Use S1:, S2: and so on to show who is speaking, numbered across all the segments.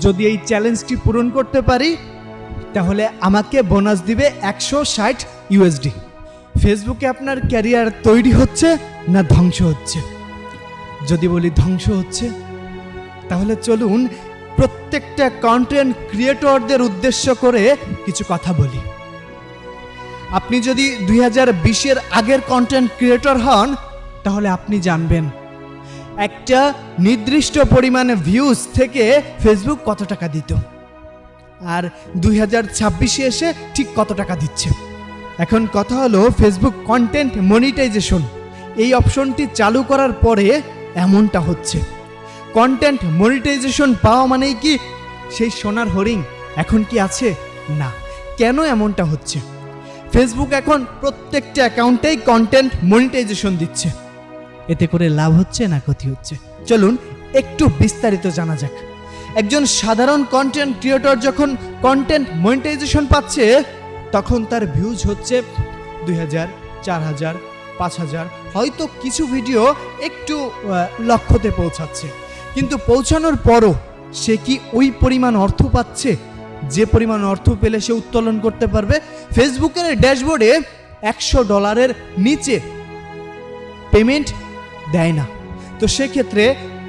S1: যদি এই চ্যালেঞ্জটি পূরণ করতে পারি তাহলে আমাকে বোনাস দিবে 160 ইউএসডি। ফেসবুকে আপনার ক্যারিয়ার তৈরি হচ্ছে না ধ্বংস হচ্ছে? যদি বলি ধ্বংস হচ্ছে, তাহলে চলুন প্রত্যেকটা কন্টেন্ট ক্রিয়েটরদের উদ্দেশ্য করে কিছু কথা বলি। আপনি যদি 2020-এর আগের কন্টেন্ট ক্রিয়েটর হন তাহলে আপনি জানবেন একটা নির্দিষ্ট পরিমাণে ভিউজ থেকে ফেসবুক কত টাকা দিত, আর 2026-এ এসে ঠিক কত টাকা দিচ্ছে। এখন কথা হলো ফেসবুক কন্টেন্ট মনিটাইজেশন এই অপশনটি চালু করার পরে এমনটা হচ্ছে। কন্টেন্ট মনিটাইজেশন পাওয়া মানেই কি সেই সোনার হরিণ এখন কি আছে? না। কেন এমনটা হচ্ছে? ফেসবুক এখন প্রত্যেকটা অ্যাকাউন্টেই কন্টেন্ট মনিটাইজেশন দিচ্ছে। এতে করে লাভ হচ্ছে না ক্ষতি হচ্ছে? চলুন একটু বিস্তারিত জানা যাক। একজন সাধারণ কন্টেন্ট ক্রিয়েটর যখন কন্টেন্ট মনিটাইজেশন পাচ্ছে তখন তার ভিউজ হচ্ছে 2000, 4000, 5000, হয়তো কিছু ভিডিও একটু লক্ষ্যতে পৌঁছাচ্ছে, কিন্তু পৌঁছানোর পরও সে কি ওই পরিমাণ অর্থ পাচ্ছে যে পরিমাণ অর্থ পেলে সে উত্তোলন করতে পারবে? ফেসবুকের ড্যাশবোর্ডে $100 নিচে পেমেন্ট দেয় না। তো সেক্ষেত্রে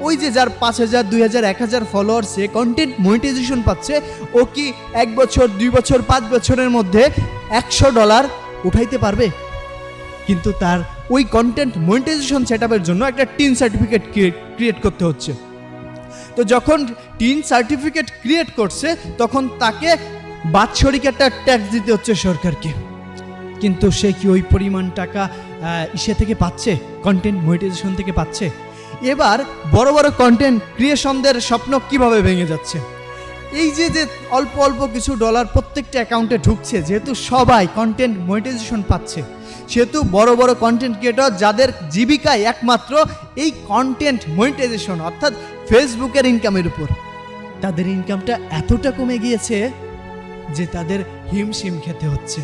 S1: ওই যে যার 5000, 2000, 1000 ফলোয়ার্সে কন্টেন্ট মনিটাইজেশন পাচ্ছে, ও কি 1 বছর, 2 বছর, 5 বছরের মধ্যে $100 উঠাইতে পারবে? কিন্তু তার ওই কন্টেন্ট মনিটাইজেশন সেটআপের জন্য একটা টিন সার্টিফিকেট ক্রিয়েট করতে হচ্ছে। তো যখন টিন সার্টিফিকেট ক্রিয়েট করছে তখন তাকে বাৎসরিক একটা ট্যাক্স দিতে হচ্ছে সরকারকে। কিন্তু সে কি ওই পরিমাণ টাকা ইসে থেকে পাচ্ছে, কন্টেন্ট মনিটাইজেশন থেকে পাচ্ছে? এবার বড় বড় কন্টেন্ট ক্রিয়েশনদের স্বপ্ন কিভাবে ভেঙে যাচ্ছে? এই যে অল্প অল্প কিছু ডলার প্রত্যেকটা অ্যাকাউন্টে ঢুকছে, যেহেতু সবাই কন্টেন্ট মনিটাইজেশন পাচ্ছে, সেহেতু বড় বড় কন্টেন্ট ক্রিয়েটর যাদের জীবিকায় একমাত্র এই কন্টেন্ট মনিটাইজেশন অর্থাৎ ফেসবুকের ইনকামের উপর, তাদের ইনকামটা এতটা কমে গিয়েছে যে তাদের হিমশিম খেতে হচ্ছে।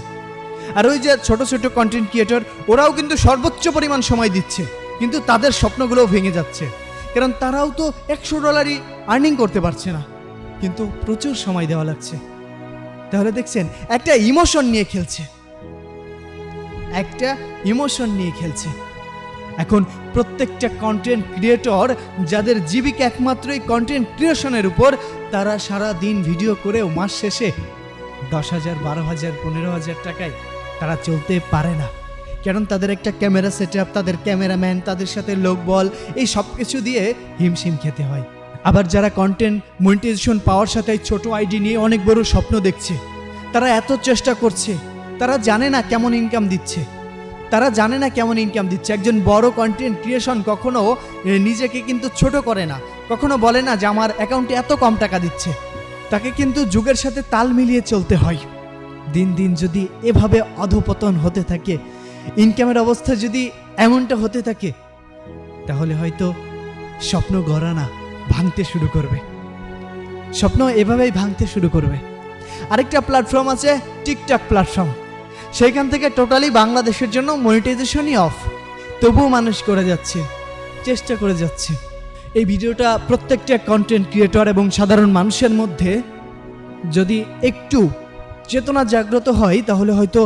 S1: আর ওই যে ছোট ছোট কন্টেন্ট ক্রিয়েটর, ওরাও কিন্তু সর্বোচ্চ পরিমাণ সময় দিচ্ছে, কিন্তু তাদের স্বপ্নগুলোও ভেঙে যাচ্ছে, কারণ তারাও তো $100 আর্নিং করতে পারছে না, কিন্তু প্রচুর সময় দেওয়া লাগছে। তাহলে দেখছেন একটা ইমোশন নিয়ে খেলছে, একটা ইমোশন নিয়ে খেলছে। এখন প্রত্যেকটা কন্টেন্ট ক্রিয়েটর যাদের জীবিকা একমাত্র এই কন্টেন্ট ক্রিয়েশনের উপর, তারা সারা দিন ভিডিও করেও মাস শেষে 10,000, 12,000, 15,000 টাকায় তারা চলতে পারে না, কারণ তাদের একটা ক্যামেরা সেটআপ, তাদের ক্যামেরাম্যান, তাদের সাথে লোকবল, এই সব কিছু দিয়ে হিমশিম খেতে হয়। আবার যারা কন্টেন্ট মনিটাইজেশন পাওয়ার সাথে ছোট আইডি নিয়ে অনেক বড় স্বপ্ন দেখছে, তারা এত চেষ্টা করছে, তারা জানে না কেমন ইনকাম দিচ্ছে, তারা জানে না কেমন ইনকাম দিচ্ছে। একজন বড় কন্টেন্ট ক্রিয়েশন কখনো নিজেকে কিন্তু ছোট করে না, কখনো বলে না যে আমার অ্যাকাউন্টে এত কম টাকা দিচ্ছে। তাকে কিন্তু যুগের সাথে তাল মিলিয়ে চলতে হয়। দিন দিন যদি এভাবে অধপতন হতে থাকে, ইনকামের অবস্থা যদি এমনটা হতে থাকে, তাহলে হয়তো স্বপ্ন গড়া না, ভাঙতে শুরু করবে। স্বপ্ন এভাবেই ভাঙতে শুরু করবে। আরেকটা প্ল্যাটফর্ম আছে টিকটক প্ল্যাটফর্ম, সেইখান থেকে টোটালি বাংলাদেশের জন্য মনিটাইজেশনই অফ, তবুও মানুষ করে যাচ্ছে, চেষ্টা করে যাচ্ছে। এই ভিডিওটা প্রত্যেকটা কন্টেন্ট ক্রিয়েটর এবং সাধারণ মানুষের মধ্যে যদি একটু চেতনা জাগ্রত হয়, তাহলে হয়তো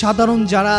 S1: সাধারণ যারা